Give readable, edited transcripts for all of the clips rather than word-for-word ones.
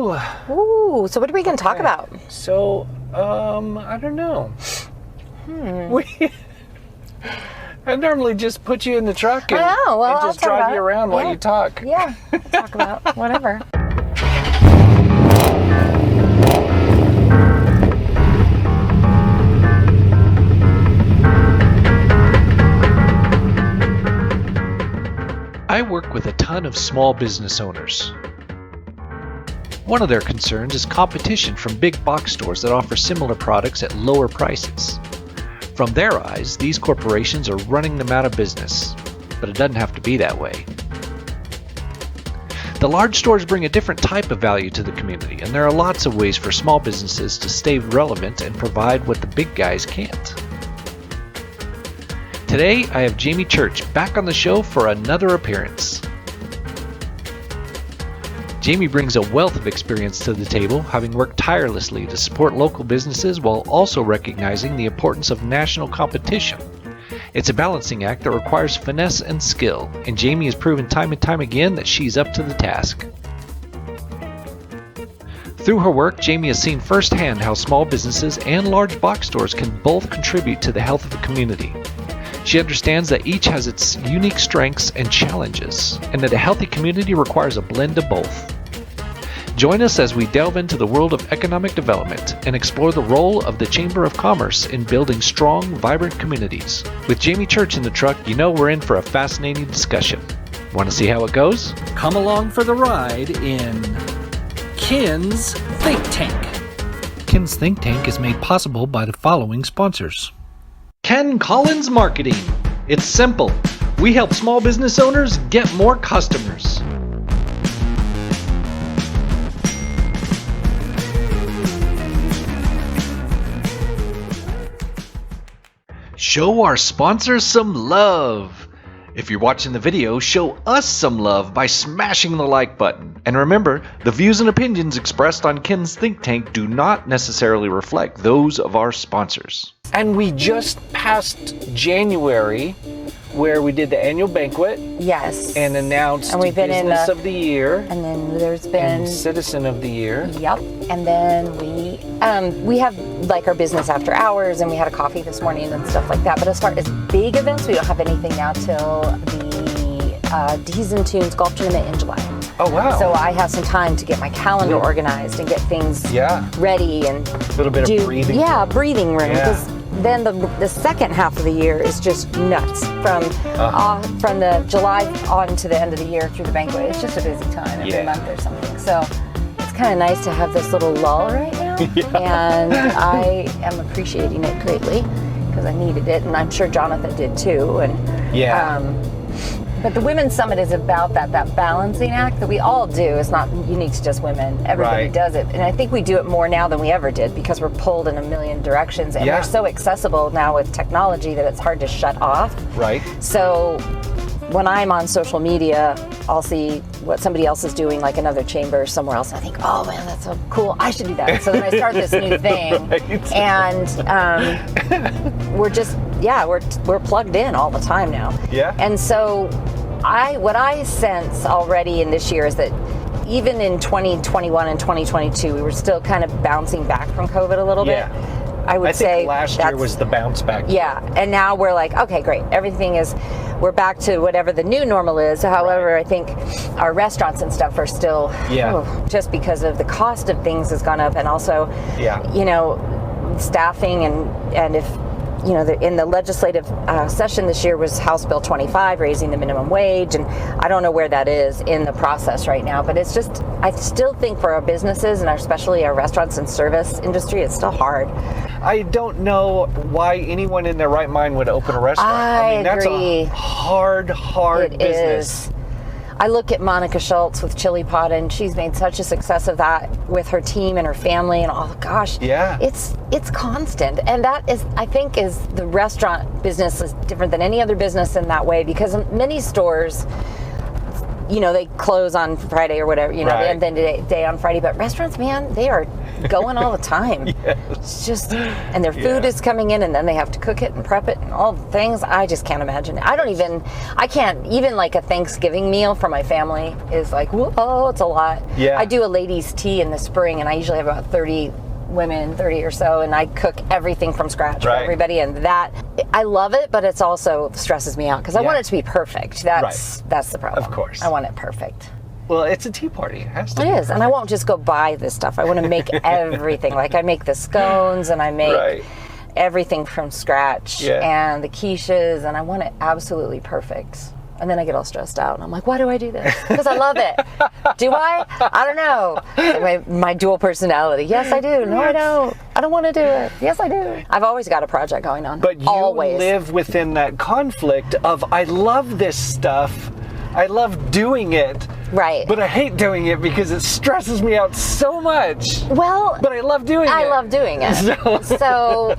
go. Ooh, so what are we going to talk about? So, I don't know. I normally just put you in the truck and, and just drive you around while you talk. Yeah, we'll talk about whatever. I work with a ton of small business owners. One of their concerns is competition from big box stores that offer similar products at lower prices. From their eyes, these corporations are running them out of business, but it doesn't have to be that way. The large stores bring a different type of value to the community, and there are lots of ways for small businesses to stay relevant and provide what the big guys can't. Today, I have Jamie Church back on the show for another appearance. Jamie brings a wealth of experience to the table, having worked tirelessly to support local businesses while also recognizing the importance of national competition. It's a balancing act that requires finesse and skill, and Jamie has proven time and time again that she's up to the task. Through her work, Jamie has seen firsthand how small businesses and large box stores can both contribute to the health of a community. She understands that each has its unique strengths and challenges, and that a healthy community requires a blend of both. Join us as we delve into the world of economic development and explore the role of the Chamber of Commerce in building strong, vibrant communities. With Jamie Church in the truck, you know we're in for a fascinating discussion. Want to see how it goes? Come along for the ride in Ken's Think Tank. Ken's Think Tank is made possible by the following sponsors. Ken Collins Marketing. It's simple. We help small business owners get more customers. Show our sponsors some love. If you're watching the video, show us some love by smashing the like button. And remember, the views and opinions expressed on Ken's Think Tank do not necessarily reflect those of our sponsors. And we just passed January, where we did the annual banquet. Yes. And announced and we've been Business of the Year. And then there's been Citizen of the Year. Yep. And then we have like our business after hours, and we had a coffee this morning and stuff like that. But as far as big events, we don't have anything now till the D's and Tunes golf tournament in July. Oh, wow. So I have some time to get my calendar organized and get things ready and a little bit of breathing. Yeah, breathing room. Because then the second half of the year is just nuts from the July on to the end of the year through the banquet. It's just a busy time every month or something. So it's kind of nice to have this little lull right now. And I am appreciating it greatly because I needed it, and I'm sure Jonathan did too. And but the Women's Summit is about that balancing act that we all do. It's not unique to just women. Everybody does it. And I think we do it more now than we ever did because we're pulled in a million directions. And we're so accessible now with technology that it's hard to shut off. Right. So when I'm on social media, I'll see what somebody else is doing, like another chamber somewhere else. And I think, oh man, that's so cool. I should do that. So then I start this new thing. And we're just, we're plugged in all the time now. Yeah. And so what I sense already in this year is that even in 2021 and 2022, we were still kind of bouncing back from COVID a little bit. I think last year was the bounce back. Yeah, and now we're like, okay, great. We're back to whatever the new normal is. However, I think our restaurants and stuff are still, just because of the cost of things has gone up, and also, staffing and if, in the legislative session this year was House Bill 25, raising the minimum wage, and I don't know where that is in the process right now, but it's just, I still think for our businesses and especially our restaurants and service industry, it's still hard. I don't know why anyone in their right mind would open a restaurant. I mean, agree. That's a hard business. I look at Monica Schultz with Chili Pot, and she's made such a success of that with her team and her family, and it's constant. And that is, I think, is the restaurant business is different than any other business in that way, because many stores, they close on Friday or whatever, Right. and then day on Friday. But restaurants, man, they are going all the time. Yes. It's just, and their food is coming in, and then they have to cook it and prep it and all the things. I just can't imagine it. I can't even like a Thanksgiving meal for my family is like, whoa, it's a lot. Yeah. I do a ladies' tea in the spring, and I usually have about 30 women, 30 or so, and I cook everything from scratch for everybody, and that I love it, but it's also stresses me out because I want it to be perfect. That's the problem. Of course. I want it perfect. Well, it's a tea party. It has to be. It is, and I won't just go buy this stuff. I want to make everything. Like I make the scones, and I make everything from scratch, and the quiches, and I want it absolutely perfect. And then I get all stressed out, and I'm like, why do I do this? Because I love it. Do I? I don't know. My dual personality. Yes, I do. No, I don't. I don't want to do it. Yes, I do. I've always got a project going on. But you live within that conflict of, I love this stuff. I love doing it. Right. But I hate doing it because it stresses me out so much. Well, but I love doing it. I love doing it. So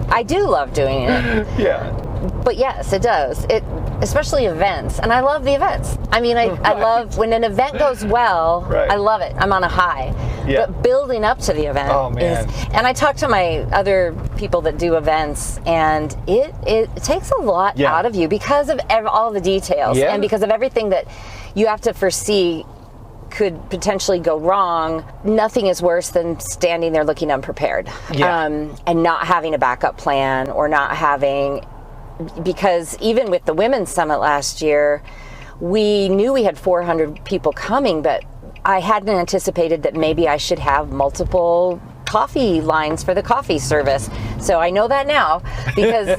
I do love doing it. Yeah. But yes, it does. Especially events. And I love the events. I mean, I love when an event goes well, I love it. I'm on a high. Yeah. But building up to the event and I talk to my other people that do events, and it takes a lot out of you because of all the details and because of everything that you have to foresee could potentially go wrong. Nothing is worse than standing there looking unprepared and not having a backup plan or not having, because even with the Women's Summit last year, we knew we had 400 people coming, but I hadn't anticipated that maybe I should have multiple coffee lines for the coffee service. So I know that now because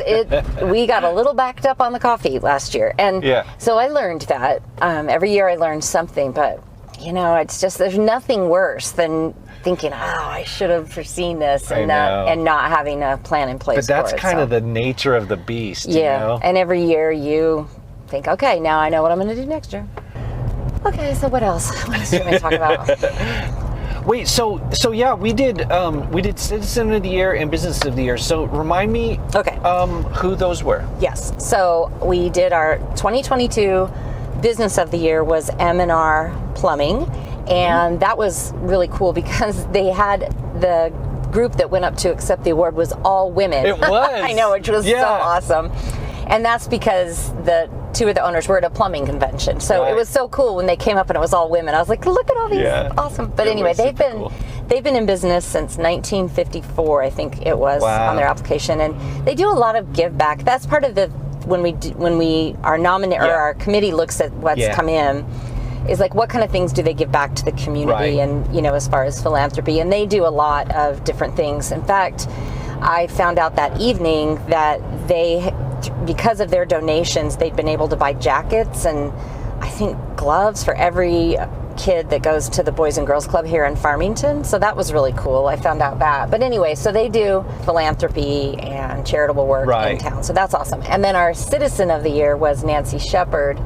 we got a little backed up on the coffee last year. And so I learned that. Every year I learned something, but it's just, there's nothing worse than thinking, I should have foreseen this and not having a plan in place. But that's kind of the nature of the beast. Yeah. And every year you think, okay, now I know what I'm going to do next year. Okay, so what else? What else do you want me to talk about? Wait, so yeah, we did Citizen of the Year and Business of the Year. So remind me, who those were? Yes, so we did our 2022 Business of the Year was M&R Plumbing, and that was really cool because they had the group that went up to accept the award was all women. It was. I know, which was so awesome. And that's because the two of the owners were at a plumbing convention. So it was so cool when they came up and it was all women. I was like, look at all these awesome. But anyway, they've been in business since 1954, I think it was, on their application. And they do a lot of give back. That's part of the when our nominee or our committee looks at what's come in, is like what kind of things do they give back to the community and as far as philanthropy. And they do a lot of different things. In fact, I found out that evening that because of their donations, they'd been able to buy jackets and I think gloves for every kid that goes to the Boys and Girls Club here in Farmington. So that was really cool. I found out that. But anyway, so they do philanthropy and charitable work in town. So that's awesome. And then our Citizen of the Year was Nancy Shepard,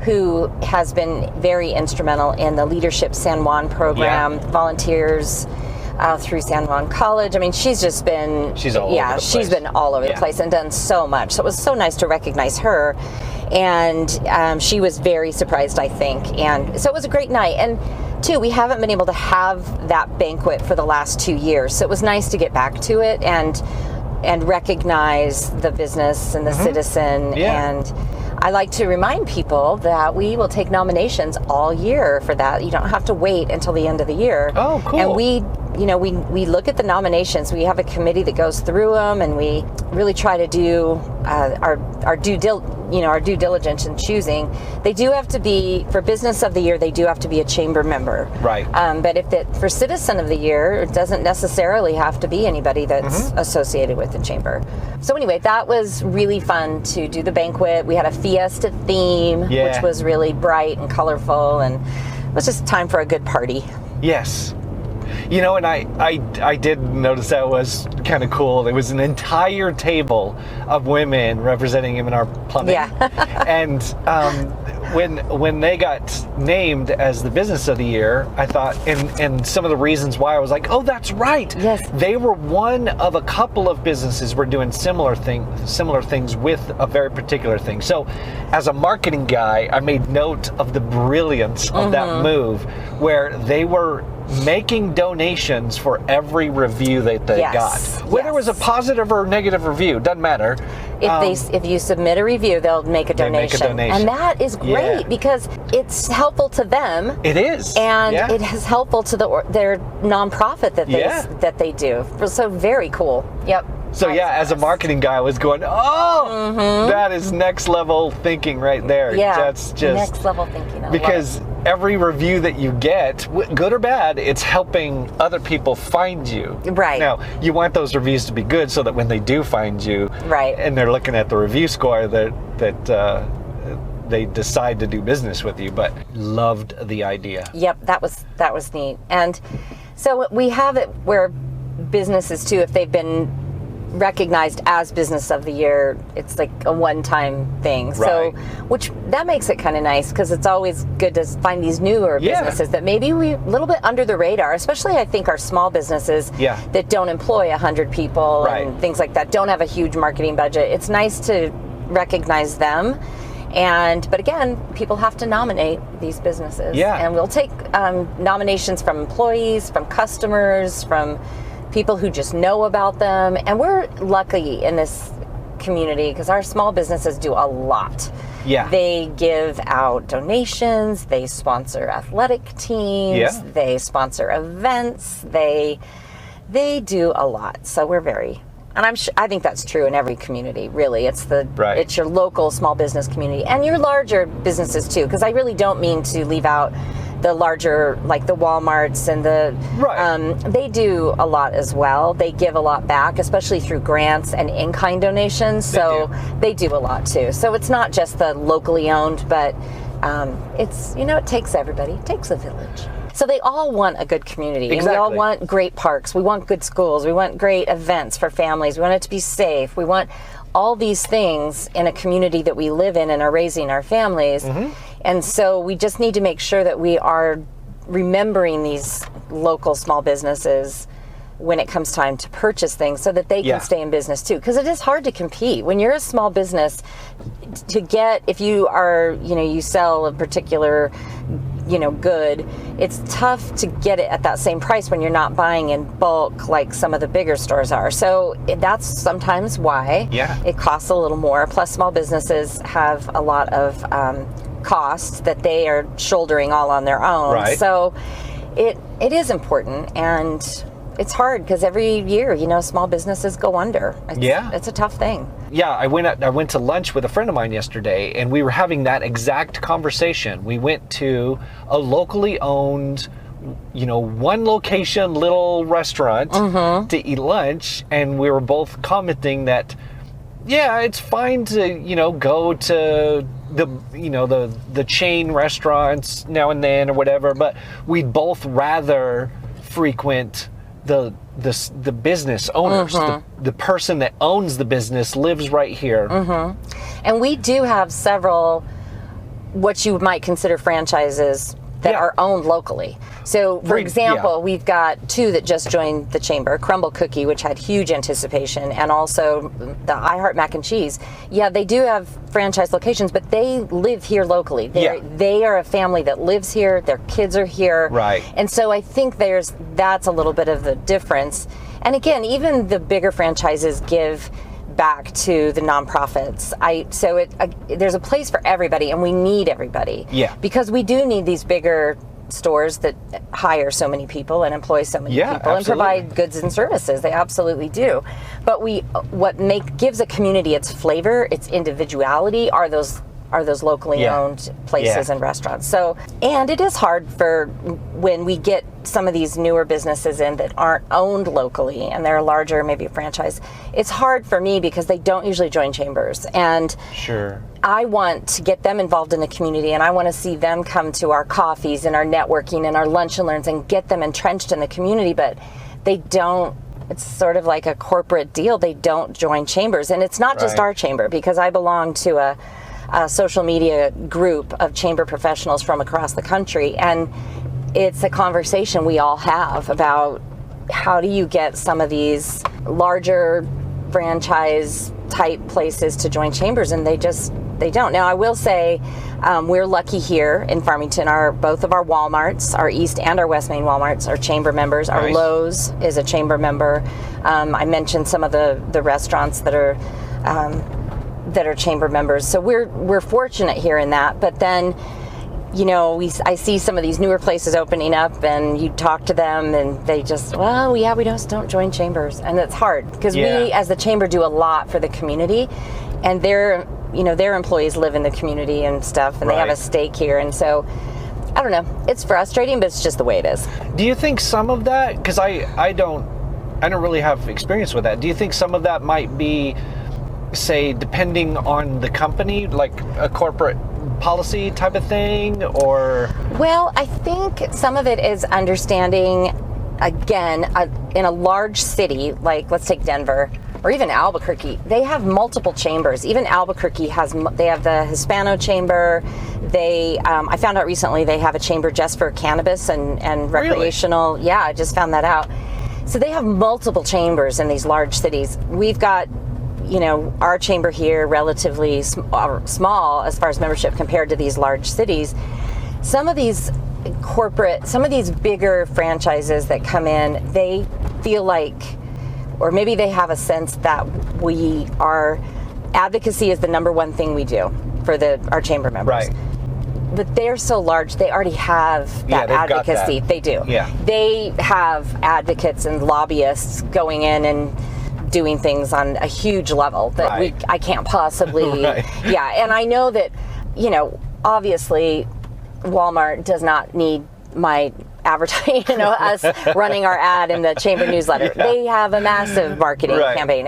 who has been very instrumental in the Leadership San Juan program, volunteers through San Juan College. I mean, she's just been... She's all over the place. She's been all over the place and done so much. So it was so nice to recognize her. And she was very surprised, I think. And so it was a great night. And two, we haven't been able to have that banquet for the last 2 years. So it was nice to get back to it and recognize the business and the citizen. And I like to remind people that we will take nominations all year for that. You don't have to wait until the end of the year. Oh, cool. And we look at the nominations. We have a committee that goes through them, and we really try to do our due diligence in choosing. They do have to be, for Business of the Year, they do have to be a chamber member. Right. But for Citizen of the Year, it doesn't necessarily have to be anybody that's associated with the chamber. So anyway, that was really fun to do the banquet. We had a fiesta theme, which was really bright and colorful, and it was just time for a good party. Yes. And I did notice that was kind of cool. There was an entire table of women representing M&R Plumbing. Yeah. And when they got named as the business of the year, I thought, and some of the reasons why I was like, oh, that's right. Yes. They were one of a couple of businesses were doing similar things with a very particular thing. So as a marketing guy, I made note of the brilliance of that move, where they were making donations for every review that they got. Whether it was a positive or negative review, doesn't matter. If you submit a review, they'll make a donation. And that is great because it's helpful to them. It is. And it is helpful to their nonprofit that they do. So very cool. Yep. So as a marketing guy, I was going, that is next level thinking right there. Yeah, that's just next level thinking. Because every review that you get, good or bad, it's helping other people find you. Right. Now, you want those reviews to be good so that when they do find you, and they're looking at the review score, that they decide to do business with you. But loved the idea. Yep, that was neat. And so we have it where businesses too, if they've been recognized as business of the year, it's like a one-time thing. So which that makes it kind of nice, because it's always good to find these newer businesses that maybe we a little bit under the radar, especially I think our small businesses that don't employ 100 people and things like that, don't have a huge marketing budget. It's nice to recognize them. But again, people have to nominate these businesses. And we'll take nominations from employees, from customers, from people who just know about them. And we're lucky in this community because our small businesses do a lot. They give out donations, they sponsor athletic teams, they sponsor events, they do a lot. So we're very, and I think that's true in every community, really. It's it's your local small business community and your larger businesses too, because I really don't mean to leave out the larger, like the Walmarts and they do a lot as well. They give a lot back, especially through grants and in-kind donations. So they do a lot too. So it's not just the locally owned, but it's, it takes everybody. It takes a village. So they all want a good community. And we all want great parks. We want good schools. We want great events for families. We want it to be safe. We want all these things in a community that we live in and are raising our families. And so we just need to make sure that we are remembering these local small businesses when it comes time to purchase things so that they can stay in business too. Because it is hard to compete. When you're a small business, if you are, you sell a particular, good, it's tough to get it at that same price when you're not buying in bulk like some of the bigger stores are. So that's sometimes why it costs a little more. Plus, small businesses have a lot of costs that they are shouldering all on their own. So it is important, and it's hard because every year, small businesses go under. It's a tough thing. I went to lunch with a friend of mine yesterday, and we were having that exact conversation. We went to a locally owned, one location little restaurant to eat lunch, and we were both commenting that it's fine to go to the chain restaurants now and then or whatever, but we'd both rather frequent the business owners. The person that owns the business lives right here. And we do have several what you might consider franchises that are owned locally. So, for example, we've got 2 that just joined the chamber, Crumble Cookie, which had huge anticipation, and also the I Heart Mac and Cheese. They do have franchise locations, but they live here locally. They are a family that lives here, their kids are here. And so I think that's a little bit of the difference. And again, even the bigger franchises give back to the nonprofits. There's a place for everybody, and we need everybody. Because we do need these bigger stores that hire so many people and employ so many people and provide goods and services. They absolutely do. But what gives a community its flavor, its individuality, are those locally owned places and restaurants. So, and it is hard for when we get some of these newer businesses in that aren't owned locally and they're larger, maybe a franchise. It's hard for me because they don't usually join chambers. And I want to get them involved in the community, and I want to see them come to our coffees and our networking and our lunch and learns and get them entrenched in the community, but they don't. It's sort of like a corporate deal. They don't join chambers. And it's not just our chamber, because I belong to social media group of chamber professionals from across the country, and it's a conversation we all have about how do you get some of these larger franchise type places to join chambers, and they don't. Now I will say we're lucky here in Farmington. Both of our Walmarts, our East and our West Main Walmarts, are chamber members. Our Nice. Lowe's is a chamber member. I mentioned some of the restaurants that are chamber members. So we're fortunate here in that. But then, I see some of these newer places opening up, and you talk to them, and they just, we just don't join chambers, and it's hard because we, as the chamber, do a lot for the community, and their employees live in the community and stuff, and they have a stake here, and so I don't know. It's frustrating, but it's just the way it is. Do you think some of that, because I don't really have experience with that. Do you think some of that might be, say, depending on the company, like a corporate policy type of thing, or? Well, I think some of it is understanding, again, in a large city, like let's take Denver or even Albuquerque, they have multiple chambers. Even Albuquerque they have the Hispano chamber. I found out recently they have a chamber just for cannabis and recreational. Really? Yeah, I just found that out. So they have multiple chambers in these large cities. We've got, our chamber here relatively small as far as membership compared to these large cities. Some of these bigger franchises that come in, they feel like, or maybe they have a sense that our advocacy is the number one thing we do for our chamber members. Right. But they're so large, they already have that advocacy. They do. Yeah. They have advocates and lobbyists going in and doing things on a huge level that I can't possibly. Yeah, and I know that, obviously Walmart does not need my advertising, us running our ad in the chamber newsletter. Yeah. They have a massive marketing campaign.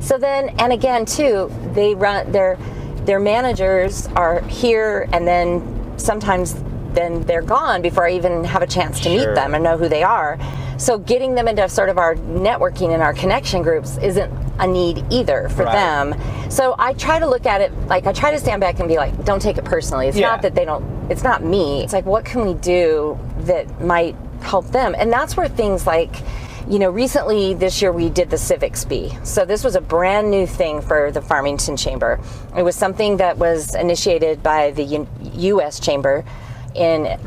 So then, and again too, they run their managers are here, and then sometimes they're gone before I even have a chance to meet them and know who they are. So getting them into sort of our networking and our connection groups isn't a need either for them. So I try to look at it, like I try to stand back and be like, don't take it personally. It's not that it's not me. It's like, what can we do that might help them? And that's where things like, recently this year we did the Civics Bee. So this was a brand new thing for the Farmington Chamber. It was something that was initiated by the U.S. Chamber in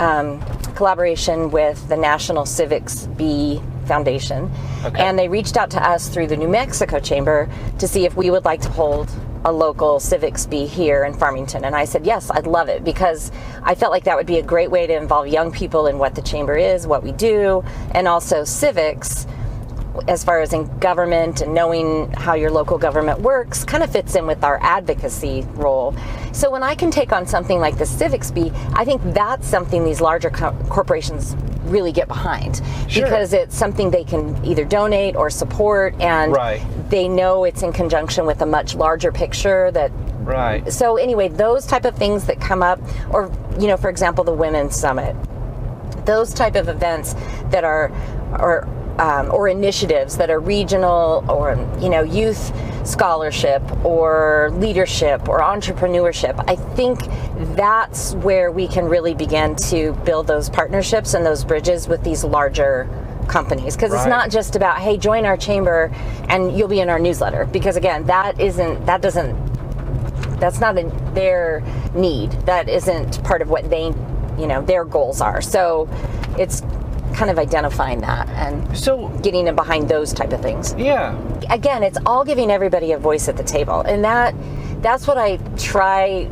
collaboration with the National Civics Bee Foundation. Okay. And they reached out to us through the New Mexico Chamber to see if we would like to hold a local civics bee here in Farmington. And I said, yes, I'd love it, because I felt like that would be a great way to involve young people in what the chamber is, what we do, and also civics as far as in government and knowing how your local government works kind of fits in with our advocacy role. So when I can take on something like the Civics Bee, I think that's something these larger corporations really get behind, because it's something they can either donate or support, and they know it's in conjunction with a much larger picture that. So anyway, those type of things that come up, or for example, the Women's Summit, those type of events that are or initiatives that are regional, or youth scholarship or leadership or entrepreneurship. I think that's where we can really begin to build those partnerships and those bridges with these larger companies, because it's not just about, hey, join our chamber and you'll be in our newsletter, because again, that's not their need. That isn't part of what they their goals are. So it's kind of identifying that and so getting in behind those type of things. Again, it's all giving everybody a voice at the table, and that's what I try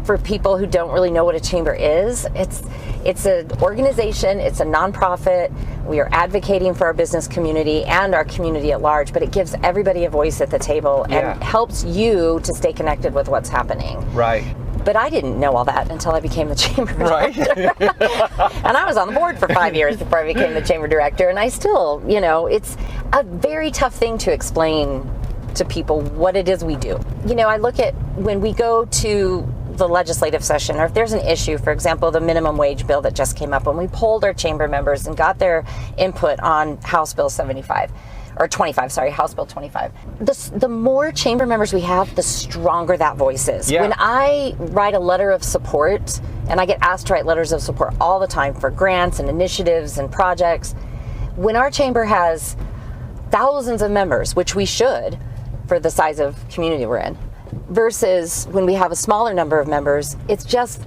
for people who don't really know what a chamber is. It's an organization, it's a nonprofit. We are advocating for our business community and our community at large, but it gives everybody a voice at the table and helps you to stay connected with what's happening. But I didn't know all that until I became the chamber director. And I was on the board for 5 years before I became the chamber director. And I still, it's a very tough thing to explain to people what it is we do. I look at when we go to the legislative session, or if there's an issue, for example, the minimum wage bill that just came up, when we polled our chamber members and got their input on House Bill 75, or 25, sorry, House Bill 25. The more chamber members we have, the stronger that voice is. Yeah. When I write a letter of support, and I get asked to write letters of support all the time for grants and initiatives and projects, when our chamber has thousands of members, which we should for the size of community we're in, versus when we have a smaller number of members, it's just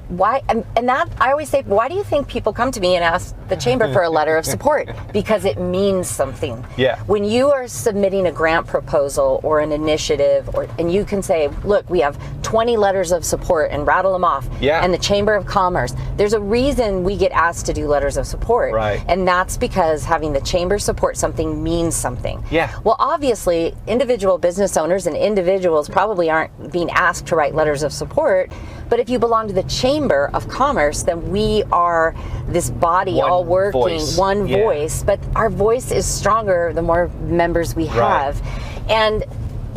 why, and that I always say, why do you think people come to me and ask the chamber for a letter of support? Because it means something. Yeah. When you are submitting a grant proposal or an initiative, and you can say, look, we have 20 letters of support and rattle them off. Yeah. And the Chamber of Commerce, there's a reason we get asked to do letters of support. Right. And that's because having the chamber support something means something. Yeah. Well, obviously, individual business owners and individuals probably aren't being asked to write letters of support. But if you belong to the Chamber of Commerce, then we are this body One all working, voice. one Yeah. voice. But our voice is stronger the more members we have. And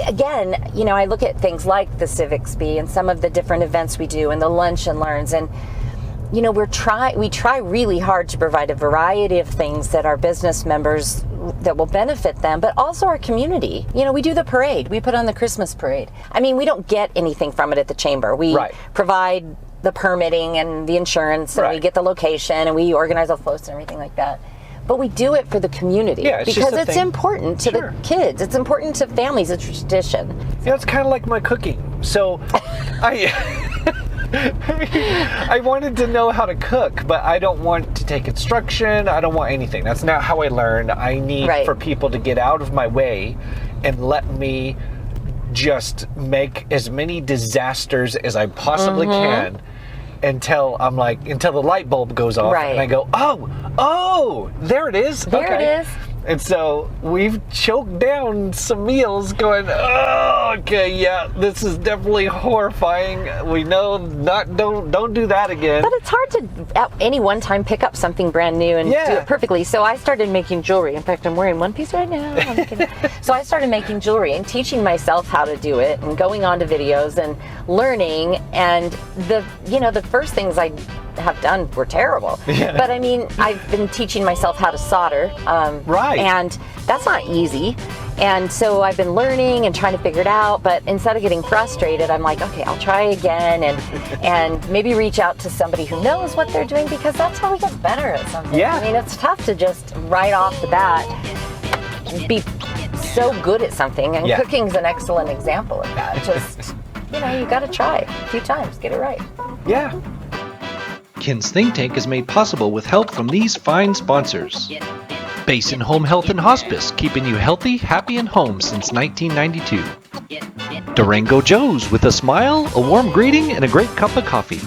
again, you know, I look at things like the Civics Bee and some of the different events we do and the lunch and learns, and you know, we try really hard to provide a variety of things that our business members, that will benefit them, but also our community. You know, we do the parade. We put on the Christmas parade. I mean, we don't get anything from it at the chamber. We provide the permitting and the insurance, and we get the location, and we organize the floats and everything like that. But we do it for the community because it's important to the kids. It's important to families. It's a tradition. Yeah, it's kind of like my cooking. So I wanted to know how to cook, but I don't want to take instruction. I don't want anything. That's not how I learned. I need for people to get out of my way and let me just make as many disasters as I possibly can until the light bulb goes off and I go, oh, there it is. There it is. And so we've choked down some meals going, oh, okay, yeah, this is definitely horrifying. We know don't do that again. But it's hard to, at any one time, pick up something brand new and do it perfectly. So I started making jewelry. In fact, I'm wearing one piece right now. So I started making jewelry and teaching myself how to do it and going on to videos and learning. And the first things I have done were terrible. But I mean, I've been teaching myself how to solder. And that's not easy. And so I've been learning and trying to figure it out, but instead of getting frustrated, I'm like, okay, I'll try again and maybe reach out to somebody who knows what they're doing, because that's how we get better at something. I mean, it's tough to just right off the bat be so good at something, and cooking's an excellent example of that. Just, you got to try a few times, get it right. Yeah. Ken's Think Tank is made possible with help from these fine sponsors. Basin Home Health and Hospice, keeping you healthy, happy, and home since 1992. Durango Joe's, with a smile, a warm greeting, and a great cup of coffee.